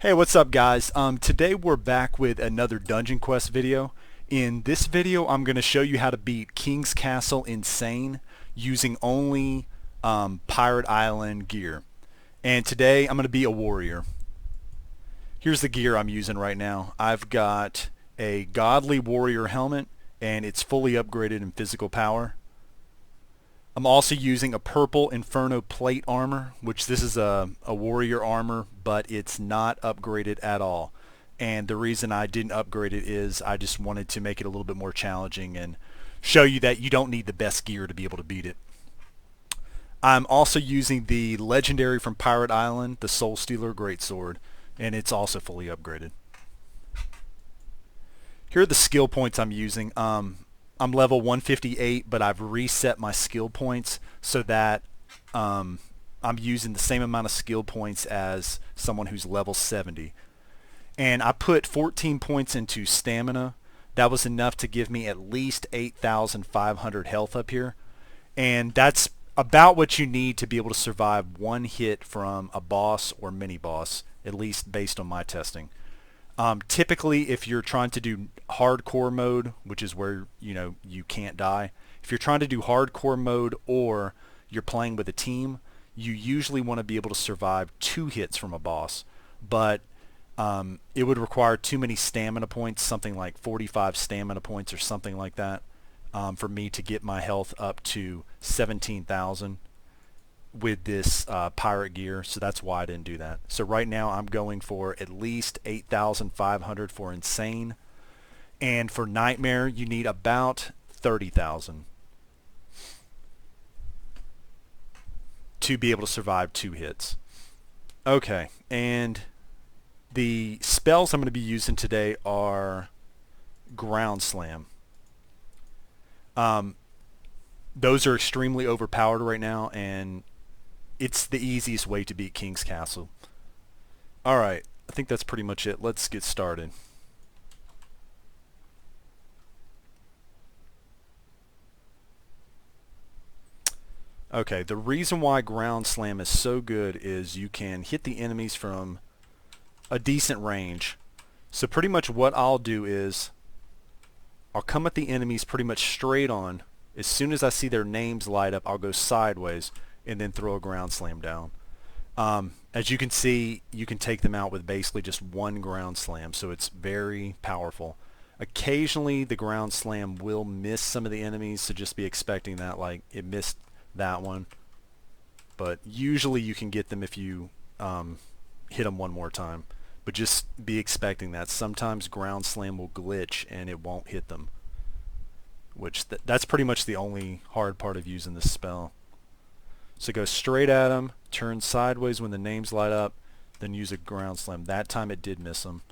Hey, what's up guys? Today we're back with another Dungeon Quest video. In this video I'm going to show you how to beat King's Castle Insane using only Pirate Island gear. And today I'm going to be a warrior. Here's the gear I'm using right now. I've got a Godly Warrior helmet and it's fully upgraded in physical power. I'm also using a purple Inferno plate armor, which this is a warrior armor, but it's not upgraded at all. And the reason I didn't upgrade it is I just wanted to make it a little bit more challenging and show you that you don't need the best gear to be able to beat it. I'm also using the legendary from Pirate Island, the Soul Stealer Greatsword, and it's also fully upgraded. Here are the skill points I'm using. I'm level 158, but I've reset my skill points so that I'm using the same amount of skill points as someone who's level 70. And I put 14 points into stamina. That was enough to give me at least 8,500 health up here. And that's about what you need to be able to survive one hit from a boss or mini boss, at least based on my testing. Typically, if you're trying to do hardcore mode, which is where you can't die, if you're trying to do hardcore mode or you're playing with a team, you usually want to be able to survive 2 hits from a boss. But it would require too many stamina points, something like 45 stamina points or something like that, for me to get my health up to 17,000 with this pirate gear, so that's why I didn't do that. So right now I'm going for at least 8,500 for Insane, and for Nightmare you need about 30,000 to be able to survive 2 hits. Okay, and the spells I'm going to be using today are Ground Slam. Those are extremely overpowered right now, and it's the easiest way to beat King's Castle. Alright, I think that's pretty much it. Let's get started. Okay, the reason why Ground Slam is so good is you can hit the enemies from a decent range. So pretty much what I'll do is I'll come at the enemies pretty much straight on. As soon as I see their names light up, I'll go sideways and then throw a Ground Slam down. As you can see, you can take them out with basically just one Ground Slam, so it's very powerful. Occasionally the Ground Slam will miss some of the enemies, so just be expecting that, like it missed that one. But usually you can get them if you hit them one more time. But just be expecting that. Sometimes Ground Slam will glitch and it won't hit them. Which that's pretty much the only hard part of using this spell. So go straight at them, turn sideways when the names light up, then use a Ground Slam. That time it did miss them.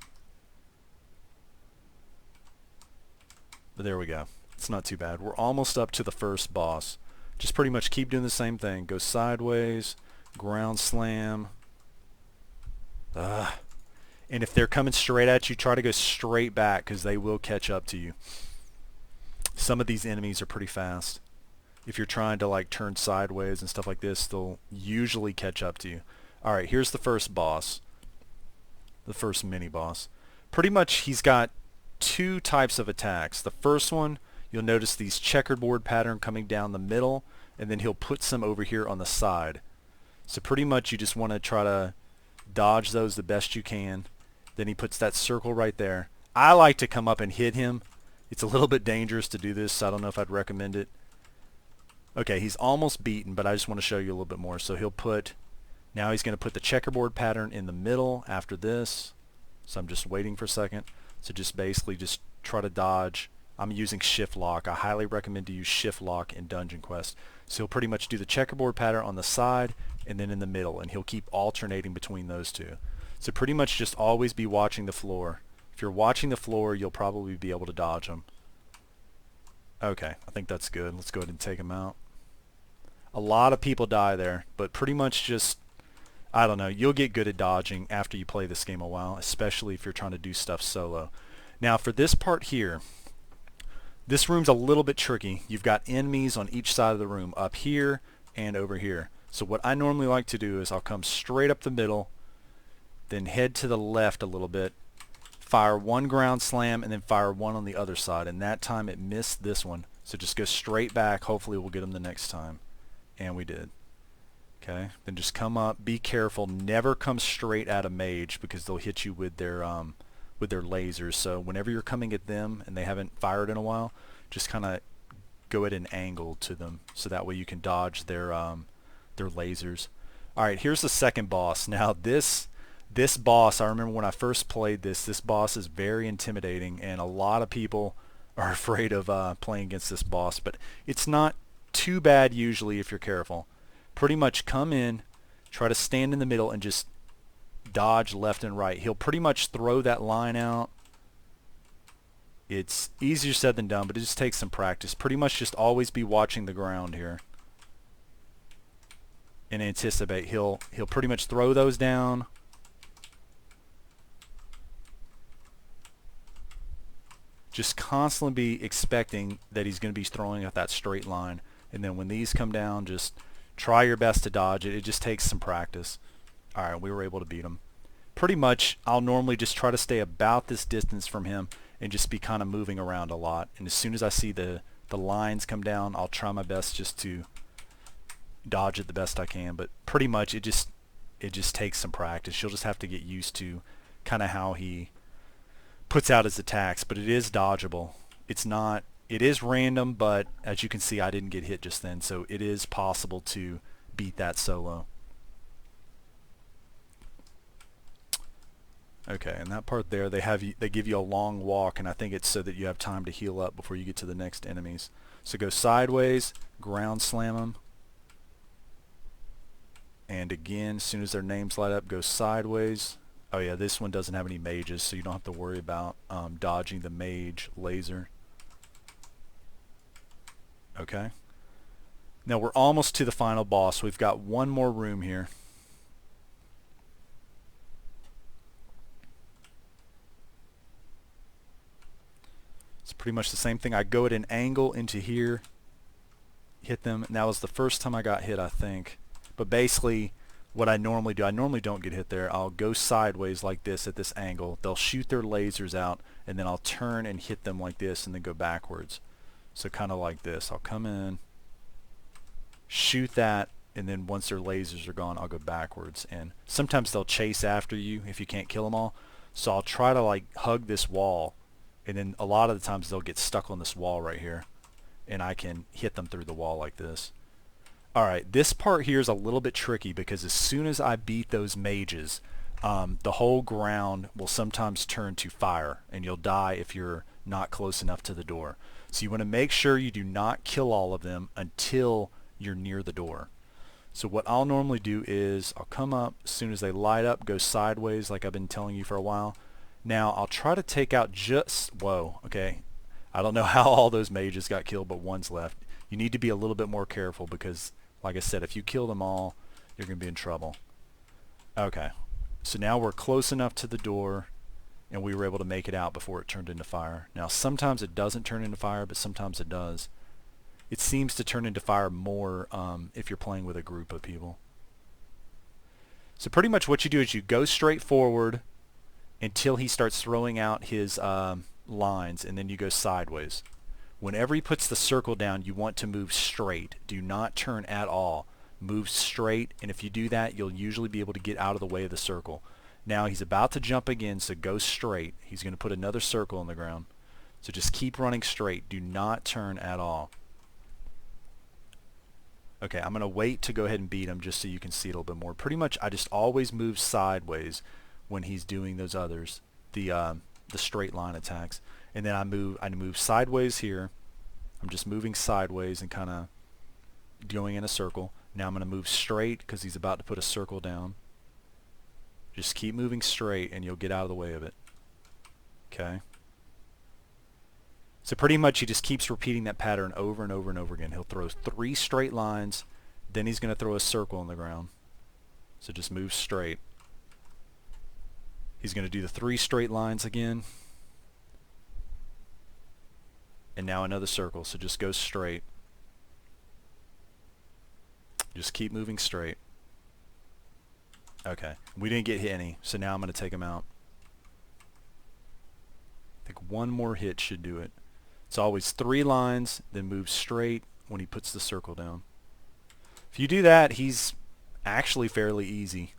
But there we go. It's not too bad. We're almost up to the first boss. Just pretty much keep doing the same thing. Go sideways, Ground Slam. And if they're coming straight at you, try to go straight back because they will catch up to you. Some of these enemies are pretty fast. If you're trying to like turn sideways and stuff like this, they'll usually catch up to you. Alright, here's the first boss. The first mini boss. Pretty much he's got 2 types of attacks. The first one, you'll notice these checkerboard pattern coming down the middle, and then he'll put some over here on the side. So pretty much you just want to try to dodge those the best you can. Then he puts that circle right there. I like to come up and hit him. It's a little bit dangerous to do this, so I don't know if I'd recommend it. Okay, he's almost beaten, but I just want to show you a little bit more. So now he's going to put the checkerboard pattern in the middle after this. So I'm just waiting for a second. So just basically just try to dodge. I'm using shift lock. I highly recommend to use shift lock in Dungeon Quest. So he'll pretty much do the checkerboard pattern on the side and then in the middle, and he'll keep alternating between those two. So pretty much just always be watching the floor. If you're watching the floor, you'll probably be able to dodge them. Okay, I think that's good. Let's go ahead and take him out. A lot of people die there, but pretty much just, I don't know, you'll get good at dodging after you play this game a while, especially if you're trying to do stuff solo. Now for this part here, this room's a little bit tricky. You've got enemies on each side of the room, up here and over here. So what I normally like to do is I'll come straight up the middle, then head to the left a little bit, fire one ground slam, and then fire one on the other side. And that time it missed this one. So just go straight back. Hopefully we'll get him the next time. And we did. Okay, then just come up. Be careful. Never come straight at a mage because they'll hit you with their lasers. So whenever you're coming at them and they haven't fired in a while, just kind of go at an angle to them so that way you can dodge their lasers. All right, here's the second boss. Now this boss, I remember when I first played this boss is very intimidating, and a lot of people are afraid of playing against this boss, but it's not too bad usually if you're careful. Pretty much come in, try to stand in the middle, and just dodge left and right. He'll pretty much throw that line out. It's easier said than done, but it just takes some practice. Pretty much just always be watching the ground here and anticipate. He'll pretty much throw those down. Just constantly be expecting that he's going to be throwing out that straight line. And then when these come down, just try your best to dodge it. It just takes some practice. Alright, we were able to beat him. Pretty much, I'll normally just try to stay about this distance from him and just be kind of moving around a lot. And as soon as I see the lines come down, I'll try my best just to dodge it the best I can. But pretty much, it just takes some practice. You'll just have to get used to kind of how he puts out his attacks. But it is dodgeable. It is random, but as you can see, I didn't get hit just then, so it is possible to beat that solo. Okay, and that part there, they give you a long walk, and I think it's so that you have time to heal up before you get to the next enemies. So go sideways, ground slam them, and again, as soon as their names light up, go sideways. Oh yeah, this one doesn't have any mages, so you don't have to worry about dodging the mage laser. Okay. Now we're almost to the final boss. We've got one more room here. It's pretty much the same thing. I go at an angle into here, hit them, and that was the first time I got hit, I think. But basically, what I normally do, I normally don't get hit there. I'll go sideways like this at this angle. They'll shoot their lasers out, and then I'll turn and hit them like this and then go backwards. So kind of like this. I'll come in, shoot that, and then once their lasers are gone, I'll go backwards. And sometimes they'll chase after you if you can't kill them all. So I'll try to like hug this wall, and then a lot of the times they'll get stuck on this wall right here, and I can hit them through the wall like this. Alright, this part here is a little bit tricky because as soon as I beat those mages, the whole ground will sometimes turn to fire, and you'll die if you're not close enough to the door. So you want to make sure you do not kill all of them until you're near the door. So what I'll normally do is I'll come up as soon as they light up, go sideways like I've been telling you for a while. Now I'll try to take out whoa, okay. I don't know how all those mages got killed, but one's left. You need to be a little bit more careful because, like I said, if you kill them all, you're going to be in trouble. Okay, so now we're close enough to the door, and we were able to make it out before it turned into fire. Now sometimes it doesn't turn into fire, but sometimes it does. It seems to turn into fire more if you're playing with a group of people. So pretty much what you do is you go straight forward until he starts throwing out his lines, and then you go sideways. Whenever he puts the circle down, you want to move straight. Do not turn at all. Move straight, and if you do that, you'll usually be able to get out of the way of the circle. Now he's about to jump again, so go straight. He's going to put another circle on the ground. So just keep running straight. Do not turn at all. Okay, I'm going to wait to go ahead and beat him just so you can see it a little bit more. Pretty much I just always move sideways when he's doing those others, the straight line attacks. And then I move sideways here. I'm just moving sideways and kind of going in a circle. Now I'm going to move straight because he's about to put a circle down. Just keep moving straight and you'll get out of the way of it. Okay. So pretty much he just keeps repeating that pattern over and over and over again. He'll throw 3 straight lines, then he's going to throw a circle on the ground. So just move straight. He's going to do the 3 straight lines again. And now another circle, so just go straight. Just keep moving straight. Okay. We didn't get hit any, so now I'm going to take him out. I think one more hit should do it. It's always 3 lines, then move straight when he puts the circle down. If you do that, he's actually fairly easy.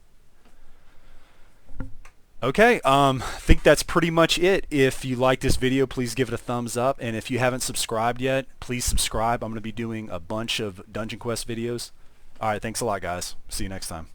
Okay, I think that's pretty much it. If you like this video, please give it a thumbs up. And if you haven't subscribed yet, please subscribe. I'm going to be doing a bunch of Dungeon Quest videos. All right, thanks a lot, guys. See you next time.